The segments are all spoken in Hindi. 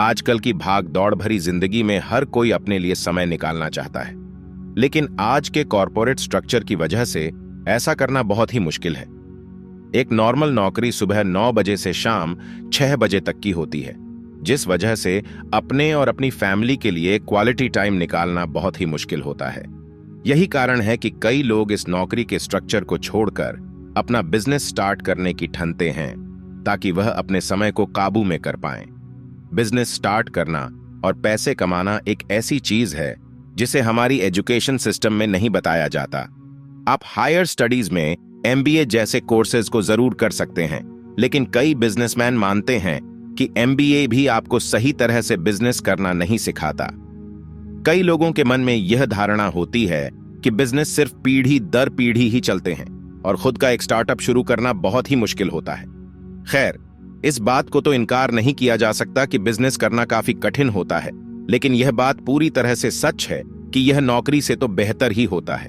आजकल की भाग दौड़ भरी जिंदगी में हर कोई अपने लिए समय निकालना चाहता है, लेकिन आज के कॉरपोरेट स्ट्रक्चर की वजह से ऐसा करना बहुत ही मुश्किल है। एक नॉर्मल नौकरी सुबह 9 बजे से शाम 6 बजे तक की होती है, जिस वजह से अपने और अपनी फैमिली के लिए क्वालिटी टाइम निकालना बहुत ही मुश्किल होता है। यही कारण है कि कई लोग इस नौकरी के स्ट्रक्चर को छोड़कर अपना बिजनेस स्टार्ट करने की ठानते हैं, ताकि वह अपने समय को काबू में कर पाएं। बिजनेस स्टार्ट करना और पैसे कमाना एक ऐसी चीज है जिसे हमारी एजुकेशन सिस्टम में नहीं बताया जाता। आप हायर स्टडीज में MBA जैसे कोर्सेज को जरूर कर सकते हैं, लेकिन कई बिजनेसमैन मानते हैं कि MBA भी आपको सही तरह से बिजनेस करना नहीं सिखाता। कई लोगों के मन में यह धारणा होती है कि बिजनेस सिर्फ पीढ़ी दर पीढ़ी ही चलते हैं और खुद का एक स्टार्टअप शुरू करना बहुत ही मुश्किल होता है। खैर, इस बात को तो इनकार नहीं किया जा सकता कि बिजनेस करना काफी कठिन होता है, लेकिन यह बात पूरी तरह से सच है कि यह नौकरी से तो बेहतर ही होता है।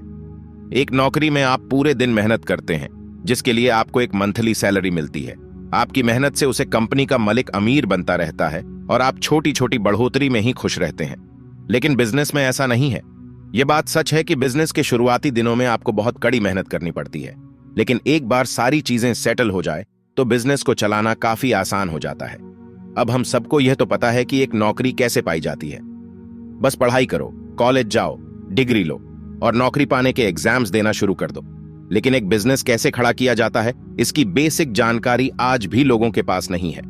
एक नौकरी में आप पूरे दिन मेहनत करते हैं, जिसके लिए आपको एक मंथली सैलरी मिलती है। आपकी मेहनत से उसे कंपनी का मालिक अमीर बनता रहता है और आप छोटी छोटी बढ़ोतरी में ही खुश रहते हैं। लेकिन बिजनेस में ऐसा नहीं है। यह बात सच है कि बिजनेस के शुरुआती दिनों में आपको बहुत कड़ी मेहनत करनी पड़ती है, लेकिन एक बार सारी चीजें सेटल हो जाए तो बिजनेस को चलाना काफी आसान हो जाता है। अब हम सबको यह तो पता है कि एक नौकरी कैसे पाई जाती है। बस पढ़ाई करो, कॉलेज जाओ, डिग्री लो और नौकरी पाने के एग्जाम्स देना शुरू कर दो। लेकिन एक बिजनेस कैसे खड़ा किया जाता है, इसकी बेसिक जानकारी आज भी लोगों के पास नहीं है।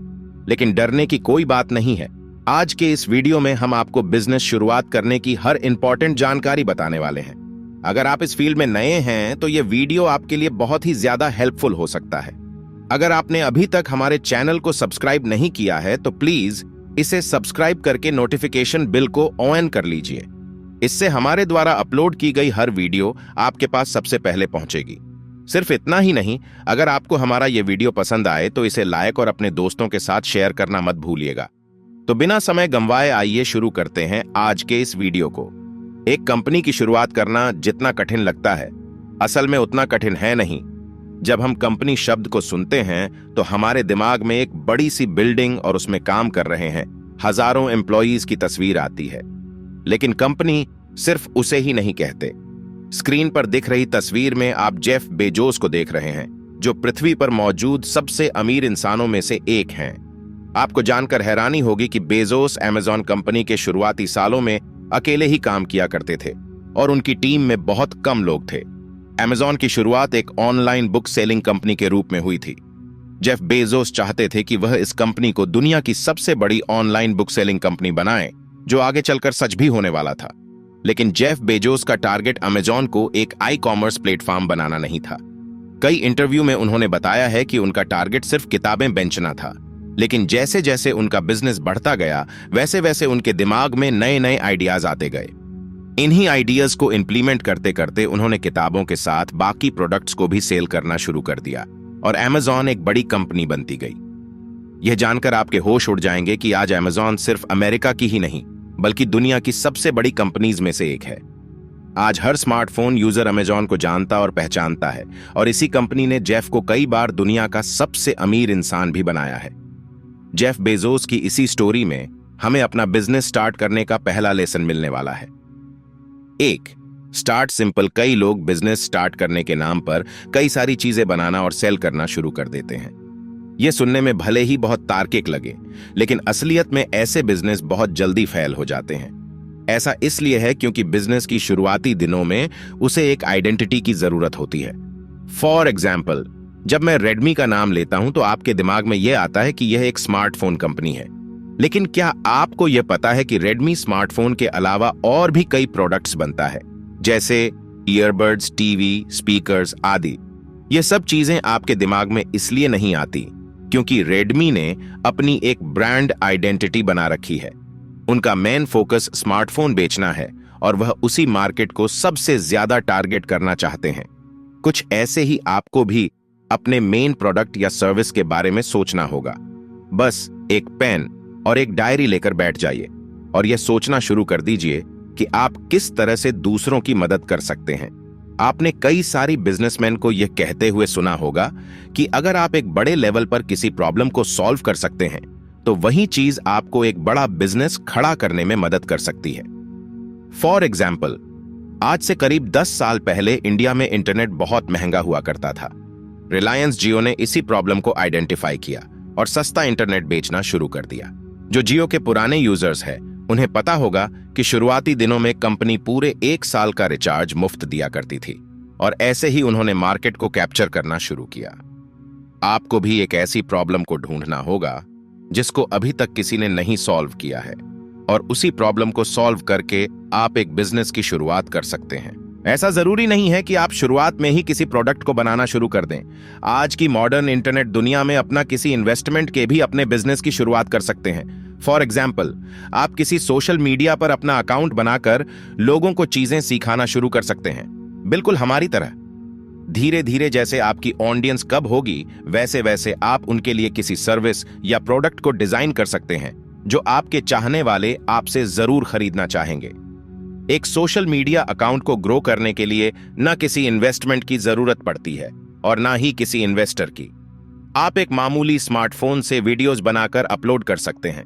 लेकिन डरने की कोई बात नहीं है। आज के इस वीडियो में हम आपको बिजनेस शुरुआत करने की हर इंपॉर्टेंट जानकारी बताने वाले हैं। अगर आप इस फील्ड में नए हैं तो यह वीडियो आपके लिए बहुत ही ज्यादा हेल्पफुल हो सकता है। अगर आपने अभी तक हमारे चैनल को सब्सक्राइब नहीं किया है तो प्लीज इसे सब्सक्राइब करके नोटिफिकेशन बिल को ऑन कर लीजिए। इससे हमारे द्वारा अपलोड की गई हर वीडियो आपके पास सबसे पहले पहुंचेगी। सिर्फ इतना ही नहीं, अगर आपको हमारा यह वीडियो पसंद आए तो इसे लाइक और अपने दोस्तों के साथ शेयर करना मत भूलिएगा। तो बिना समय गंवाए आइए शुरू करते हैं आज के इस वीडियो को। एक कंपनी की शुरुआत करना जितना कठिन लगता है, असल में उतना कठिन है नहीं। जब हम कंपनी शब्द को सुनते हैं तो हमारे दिमाग में एक बड़ी सी बिल्डिंग और उसमें काम कर रहे हैं हजारों एम्प्लॉयज की तस्वीर आती है। लेकिन कंपनी सिर्फ उसे ही नहीं कहते। स्क्रीन पर दिख रही तस्वीर में आप जेफ बेजोस को देख रहे हैं, जो पृथ्वी पर मौजूद सबसे अमीर इंसानों में से एक हैं। आपको जानकर हैरानी होगी कि बेजोस अमेज़न कंपनी के शुरुआती सालों में अकेले ही काम किया करते थे और उनकी टीम में बहुत कम लोग थे। अमेज़न की शुरुआत एक ऑनलाइन बुक सेलिंग कंपनी के रूप में हुई थी। जेफ बेजोस चाहते थे कि वह इस कंपनी को दुनिया की सबसे बड़ी ऑनलाइन बुक सेलिंग कंपनी बनाए, जो आगे चलकर सच भी होने वाला था। लेकिन जेफ बेजोस का टारगेट अमेज़न को एक ई कॉमर्स प्लेटफॉर्म बनाना नहीं था। कई इंटरव्यू में उन्होंने बताया है कि उनका टारगेट सिर्फ किताबें बेचना था। लेकिन जैसे जैसे उनका बिजनेस बढ़ता गया, वैसे वैसे उनके दिमाग में नए नए आइडियाज आते गए। इन्हीं आइडियाज को इंप्लीमेंट करते करते उन्होंने किताबों के साथ बाकी प्रोडक्ट्स को भी सेल करना शुरू कर दिया और अमेज़न एक बड़ी कंपनी बनती गई। यह जानकर आपके होश उड़ जाएंगे कि आज अमेज़न सिर्फ अमेरिका की ही नहीं, बल्कि दुनिया की सबसे बड़ी कंपनीज में से एक है। आज हर स्मार्टफोन यूजर अमेज़न को जानता और पहचानता है, और इसी कंपनी ने जेफ को कई बार दुनिया का सबसे अमीर इंसान भी बनाया है। जेफ बेजोस की इसी स्टोरी में हमें अपना बिजनेस स्टार्ट करने का पहला लेसन मिलने वाला है। 1. Start simple. कई लोग बिजनेस स्टार्ट करने के नाम पर कई सारी चीजें बनाना और सेल करना शुरू कर देते हैं। यह सुनने में भले ही बहुत तार्किक लगे, लेकिन असलियत में ऐसे बिजनेस बहुत जल्दी फेल हो जाते हैं। ऐसा इसलिए है क्योंकि बिजनेस की शुरुआती दिनों में उसे एक आइडेंटिटी की जरूरत होती है। फॉर एग्जाम्पल, जब मैं रेडमी का नाम लेता हूं तो आपके दिमाग में यह आता है कि यह एक स्मार्टफोन कंपनी है। लेकिन क्या आपको यह पता है कि रेडमी स्मार्टफोन के अलावा और भी कई प्रोडक्ट्स बनता है, जैसे ईयरबड्स, टीवी, स्पीकर्स आदि। यह सब चीजें आपके दिमाग में इसलिए नहीं आती क्योंकि रेडमी ने अपनी एक ब्रांड आइडेंटिटी बना रखी है। उनका मेन फोकस स्मार्टफोन बेचना है और वह उसी मार्केट को सबसे ज्यादा टारगेट करना चाहते हैं। कुछ ऐसे ही आपको भी अपने मेन प्रोडक्ट या सर्विस के बारे में सोचना होगा। बस एक पेन और एक डायरी लेकर बैठ जाइए और यह सोचना शुरू कर दीजिए कि आप किस तरह से दूसरों की मदद कर सकते हैं। आपने कई सारी बिजनेसमैन को यह कहते हुए सुना होगा कि अगर आप एक बड़े लेवल पर किसी प्रॉब्लम को सॉल्व कर सकते हैं तो वही चीज आपको एक बड़ा बिजनेस खड़ा करने में मदद कर सकती है। फॉर एग्जाम्पल, आज से करीब 10 साल पहले इंडिया में इंटरनेट बहुत महंगा हुआ करता था। रिलायंस जियो ने इसी प्रॉब्लम को आइडेंटिफाई किया और सस्ता इंटरनेट बेचना शुरू कर दिया। जो जियो के पुराने यूजर्स हैं, उन्हें पता होगा कि शुरुआती दिनों में कंपनी पूरे 1 साल का रिचार्ज मुफ्त दिया करती थी और ऐसे ही उन्होंने मार्केट को कैप्चर करना शुरू किया। आपको भी एक ऐसी प्रॉब्लम को ढूंढना होगा जिसको अभी तक किसी ने नहीं सॉल्व किया है, और उसी प्रॉब्लम को सॉल्व करके आप एक बिजनेस की शुरुआत कर सकते हैं। ऐसा जरूरी नहीं है कि आप शुरुआत में ही किसी प्रोडक्ट को बनाना शुरू कर दें। आज की मॉडर्न इंटरनेट दुनिया में अपना किसी इन्वेस्टमेंट के भी अपने बिजनेस की शुरुआत कर सकते हैं। फॉर एग्जाम्पल, आप किसी सोशल मीडिया पर अपना अकाउंट बनाकर लोगों को चीजें सिखाना शुरू कर सकते हैं, बिल्कुल हमारी तरह। धीरे धीरे जैसे आपकी ऑडियंस कब होगी, वैसे वैसे आप उनके लिए किसी सर्विस या प्रोडक्ट को डिजाइन कर सकते हैं जो आपके चाहने वाले आपसे जरूर खरीदना चाहेंगे। एक सोशल मीडिया अकाउंट को ग्रो करने के लिए न किसी इन्वेस्टमेंट की जरूरत पड़ती है और ना ही किसी इन्वेस्टर की। आप एक मामूली स्मार्टफोन से वीडियोस बनाकर अपलोड कर सकते हैं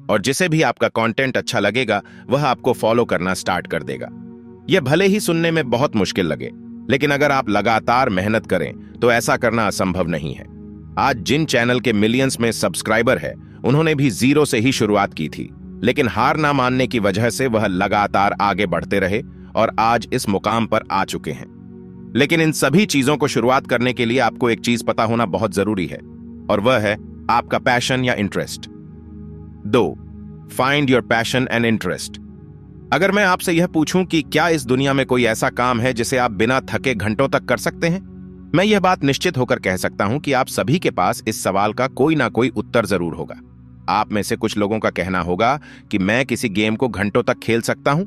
और जिसे भी आपका कंटेंट अच्छा लगेगा वह आपको फॉलो करना स्टार्ट कर देगा। यह भले ही सुनने में बहुत मुश्किल लगे, लेकिन अगर आप लगातार मेहनत करें तो ऐसा करना असंभव नहीं है। आज जिन चैनल के मिलियंस में सब्सक्राइबर है, उन्होंने भी जीरो से ही शुरुआत की थी, लेकिन हार ना मानने की वजह से वह लगातार आगे बढ़ते रहे और आज इस मुकाम पर आ चुके हैं। लेकिन इन सभी चीजों को शुरुआत करने के लिए आपको एक चीज पता होना बहुत जरूरी है, और वह है आपका पैशन या interest. 2. Find your passion and interest. अगर मैं आपसे यह पूछूं कि क्या इस दुनिया में कोई ऐसा काम है जिसे आप बिना थके घंटों तक कर सकते हैं, मैं यह बात निश्चित होकर कह सकता हूं कि आप सभी के पास इस सवाल का कोई ना कोई उत्तर जरूर होगा। आप में से कुछ लोगों का कहना होगा कि मैं किसी गेम को घंटों तक खेल सकता हूं,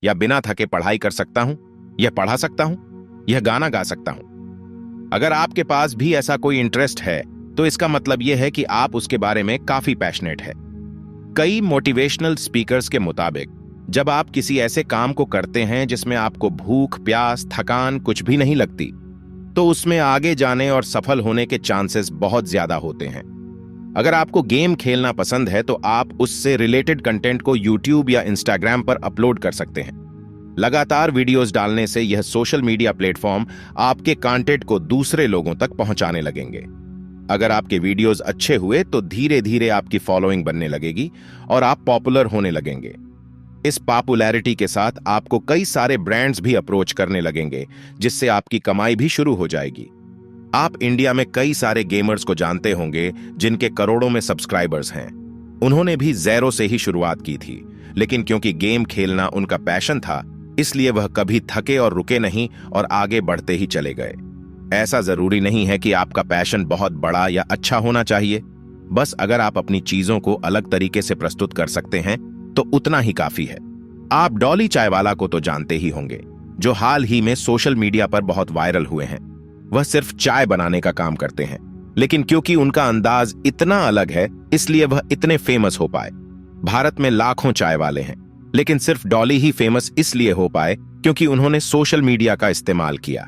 या बिना थके पढ़ाई कर सकता हूं, यह पढ़ा सकता हूं, यह गाना गा सकता हूं। अगर आपके पास भी ऐसा कोई इंटरेस्ट है तो इसका मतलब यह है कि आप उसके बारे में काफी पैशनेट है। कई मोटिवेशनल स्पीकर्स के मुताबिक जब आप किसी ऐसे काम को करते हैं जिसमें आपको भूख, प्यास, थकान कुछ भी नहीं लगती, तो उसमें आगे जाने और सफल होने के चांसेस बहुत ज्यादा होते हैं। अगर आपको गेम खेलना पसंद है तो आप उससे रिलेटेड कंटेंट को YouTube या Instagram पर अपलोड कर सकते हैं। लगातार वीडियोस डालने से यह सोशल मीडिया प्लेटफॉर्म आपके कंटेंट को दूसरे लोगों तक पहुंचाने लगेंगे। अगर आपके वीडियोस अच्छे हुए तो धीरे धीरे आपकी फॉलोइंग बनने लगेगी और आप पॉपुलर होने लगेंगे। इस पॉपुलैरिटी के साथ आपको कई सारे ब्रांड्स भी अप्रोच करने लगेंगे, जिससे आपकी कमाई भी शुरू हो जाएगी। आप इंडिया में कई सारे गेमर्स को जानते होंगे जिनके करोड़ों में सब्सक्राइबर्स हैं। उन्होंने भी ज़ीरो से ही शुरुआत की थी, लेकिन क्योंकि गेम खेलना उनका पैशन था, इसलिए वह कभी थके और रुके नहीं और आगे बढ़ते ही चले गए। ऐसा जरूरी नहीं है कि आपका पैशन बहुत बड़ा या अच्छा होना चाहिए। बस अगर आप अपनी चीजों को अलग तरीके से प्रस्तुत कर सकते हैं तो उतना ही काफी है। आप डॉली चायवाला को तो जानते ही होंगे, जो हाल ही में सोशल मीडिया पर बहुत वायरल हुए हैं। वह सिर्फ चाय बनाने का काम करते हैं, लेकिन क्योंकि उनका अंदाज इतना अलग है, इसलिए वह इतने फेमस हो पाए। भारत में लाखों चाय वाले हैं, लेकिन सिर्फ डॉली ही फेमस इसलिए हो पाए क्योंकि उन्होंने सोशल मीडिया का इस्तेमाल किया।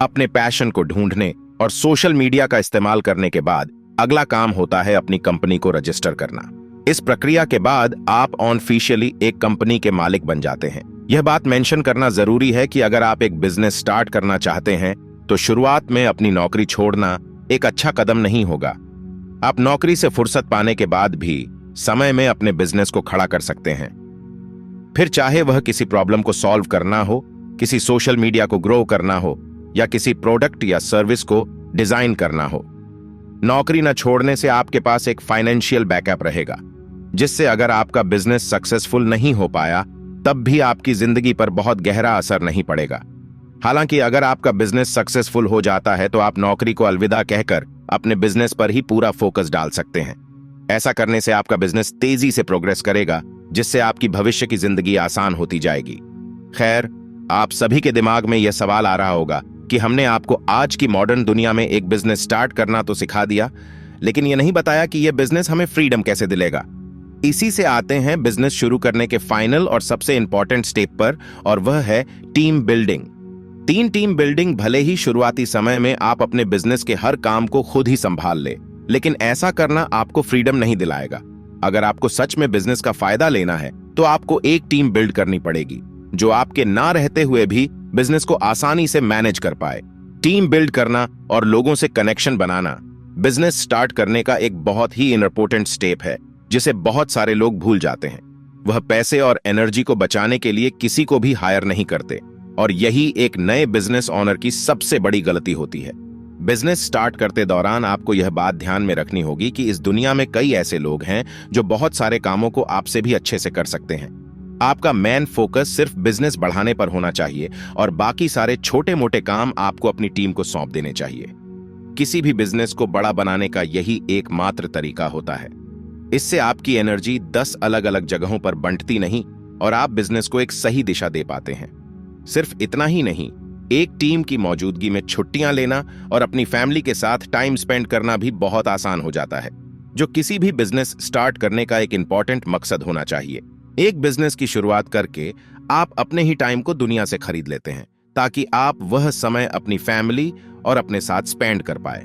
अपने पैशन को ढूंढने और सोशल मीडिया का इस्तेमाल करने के बाद अगला काम होता है अपनी कंपनी को रजिस्टर करना। इस प्रक्रिया के बाद आप ऑफिशियली एक कंपनी के मालिक बन जाते हैं। यह बात मेंशन करना जरूरी है कि अगर आप एक बिजनेस स्टार्ट करना चाहते हैं तो शुरुआत में अपनी नौकरी छोड़ना एक अच्छा कदम नहीं होगा। आप नौकरी से फुर्सत पाने के बाद भी समय में अपने बिजनेस को खड़ा कर सकते हैं, फिर चाहे वह किसी प्रॉब्लम को सॉल्व करना हो, किसी सोशल मीडिया को ग्रो करना हो या किसी प्रोडक्ट या सर्विस को डिजाइन करना हो। नौकरी न छोड़ने से आपके पास एक फाइनेंशियल बैकअप रहेगा, जिससे अगर आपका बिजनेस सक्सेसफुल नहीं हो पाया तब भी आपकी जिंदगी पर बहुत गहरा असर नहीं पड़ेगा। हालांकि अगर आपका बिजनेस सक्सेसफुल हो जाता है तो आप नौकरी को अलविदा कहकर अपने बिजनेस पर ही पूरा फोकस डाल सकते हैं। ऐसा करने से आपका बिजनेस तेजी से प्रोग्रेस करेगा, जिससे आपकी भविष्य की जिंदगी आसान होती जाएगी। खैर, आप सभी के दिमाग में यह सवाल आ रहा होगा कि हमने आपको आज की मॉडर्न दुनिया में एक बिजनेस स्टार्ट करना तो सिखा दिया, लेकिन यह नहीं बताया कि यह बिजनेस हमें फ्रीडम कैसे दिलेगा। इसी से आते हैं बिजनेस शुरू करने के फाइनल और सबसे इंपॉर्टेंट स्टेप पर, और वह है टीम बिल्डिंग। टीम बिल्डिंग भले ही शुरुआती समय में आप अपने बिजनेस के हर काम को खुद ही संभाल ले, लेकिन ऐसा करना आपको फ्रीडम नहीं दिलाएगा। अगर आपको सच में बिजनेस का फायदा लेना है तो आपको एक टीम बिल्ड करनी पड़ेगी जो आपके ना रहते हुए भी बिजनेस को आसानी से मैनेज कर पाए। टीम बिल्ड करना और लोगों से कनेक्शन बनाना बिजनेस स्टार्ट करने का एक बहुत ही इंपॉर्टेंट स्टेप है जिसे बहुत सारे लोग भूल जाते हैं। वह पैसे और एनर्जी को बचाने के लिए किसी को भी हायर नहीं करते और यही एक नए बिजनेस ओनर की सबसे बड़ी गलती होती है। बिजनेस स्टार्ट करते दौरान आपको यह बात ध्यान में रखनी होगी कि इस दुनिया में कई ऐसे लोग हैं जो बहुत सारे कामों को आपसे भी अच्छे से कर सकते हैं। आपका मेन फोकस सिर्फ बिजनेस बढ़ाने पर होना चाहिए और बाकी सारे छोटे मोटे काम आपको अपनी टीम को सौंप देने चाहिए। किसी भी बिजनेस को बड़ा बनाने का यही एकमात्र तरीका होता है। इससे आपकी एनर्जी 10 अलग अलग जगहों पर बंटती नहीं और आप बिजनेस को एक सही दिशा दे पाते हैं। सिर्फ इतना ही नहीं, एक टीम की मौजूदगी में छुट्टियां लेना और अपनी फैमिली के साथ टाइम स्पेंड करना भी बहुत आसान हो जाता है, जो किसी भी बिजनेस स्टार्ट करने का एक इंपॉर्टेंट मकसद होना चाहिए। एक बिजनेस की शुरुआत करके आप अपने ही टाइम को दुनिया से खरीद लेते हैं ताकि आप वह समय अपनी फैमिली और अपने साथ स्पेंड कर पाए।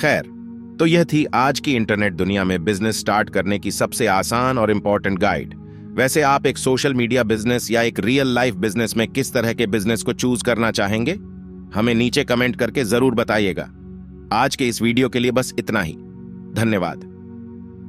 खैर, तो यह थी आज की इंटरनेट दुनिया में बिजनेस स्टार्ट करने की सबसे आसान और इंपॉर्टेंट गाइड। वैसे आप एक सोशल मीडिया बिजनेस या एक रियल लाइफ बिजनेस में किस तरह के बिजनेस को चूज करना चाहेंगे? हमें नीचे कमेंट करके जरूर बताइएगा। आज के इस वीडियो के लिए बस इतना ही। धन्यवाद।